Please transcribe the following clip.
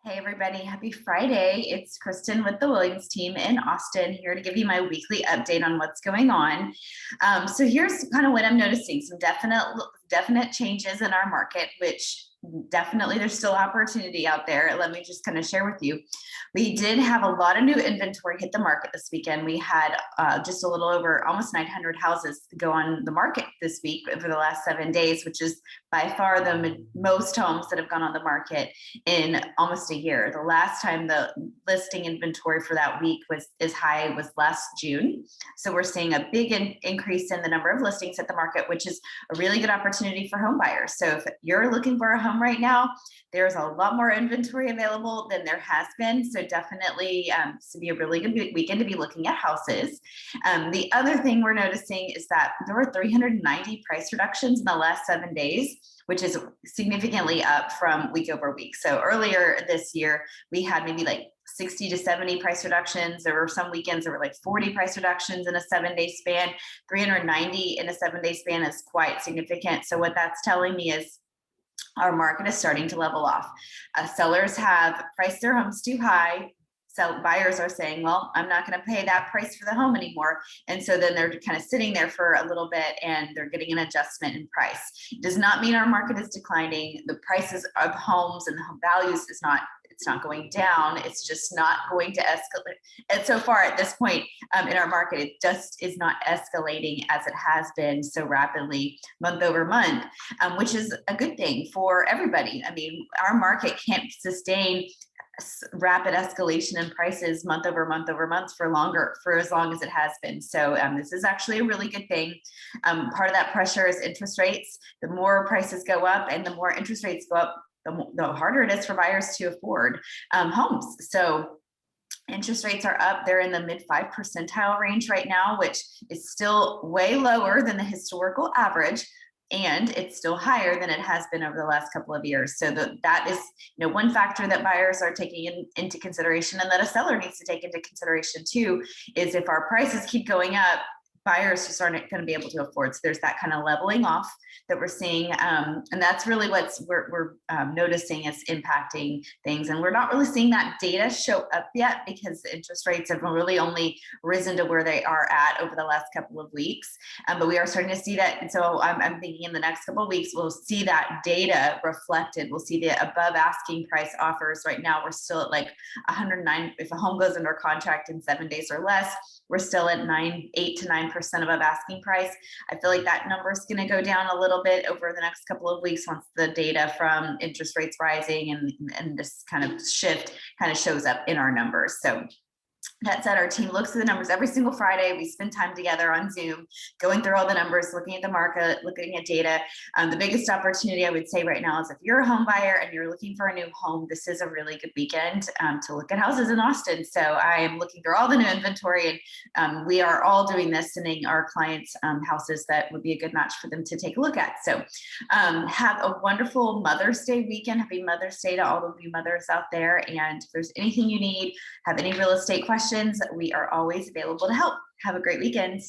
Hey everybody, happy Friday. It's Kristen with the Williams team in Austin here to give you my weekly update on what's going on. So here's kind of what I'm noticing, some definite changes in our market, which definitely there's still opportunity out there. Let me just kind of share with you. We did have a lot of new inventory hit the market this weekend. We had just a little over almost 900 houses go on the market this week over the last 7 days, which is by far the most homes that have gone on the market in almost a year. The last time the listing inventory for that week was as high was last June. So we're seeing a big increase in the number of listings at the market, which is a really good opportunity for home buyers. So if you're looking for a home right now, there's a lot more inventory available than there has been. So definitely this would be a really good weekend to be looking at houses. The other thing we're noticing is that there were 390 price reductions in the last 7 days, which is significantly up from week over week. So earlier this year, we had maybe like 60 to 70 price reductions. There were some weekends there were like 40 price reductions in a 7 day span. 390 in a 7 day span is quite significant. So what that's telling me is our market is starting to level off. Sellers have priced their homes too high. So buyers are saying, well, I'm not going to pay that price for the home anymore. And so then they're kind of sitting there for a little bit and they're getting an adjustment in price. It does not mean our market is declining. The prices of homes and the home values it's not going down. It's just not going to escalate. And so far at this point in our market, it just is not escalating as it has been so rapidly month over month, which is a good thing for everybody. I mean, our market can't sustain rapid escalation in prices month over month for as long as it has been. So this is actually a really good thing. Part of that pressure is interest rates. The more prices go up and the more interest rates go up, the harder it is for buyers to afford homes. So interest rates are up. They're in the mid 5% range right now, which is still way lower than the historical average. And it's still higher than it has been over the last couple of years. So that is, one factor that buyers are taking into consideration, and that a seller needs to take into consideration too, is if our prices keep going up, buyers just aren't going to be able to afford. So there's that kind of leveling off that we're seeing. And that's really we're noticing is impacting things. And we're not really seeing that data show up yet because the interest rates have really only risen to where they are at over the last couple of weeks. But we are starting to see that. And so I'm thinking in the next couple of weeks, we'll see that data reflected. We'll see the above asking price offers. Right now, we're still at like 109. If a home goes under contract in 7 days or less, we're still at 8 to 9% above asking price. I feel like that number is going to go down a little bit over the next couple of weeks once the data from interest rates rising and this kind of shift kind of shows up in our numbers. So that said, our team looks at the numbers every single Friday. We spend time together on Zoom, going through all the numbers, looking at the market, looking at data. The biggest opportunity I would say right now is if you're a home buyer and you're looking for a new home, this is a really good weekend to look at houses in Austin. So I am looking through all the new inventory, and we are all doing this, sending our clients houses that would be a good match for them to take a look at. So have a wonderful Mother's Day weekend. Happy Mother's Day to all of you mothers out there. And if there's anything you need, have any real estate questions, we are always available to help. Have a great weekend.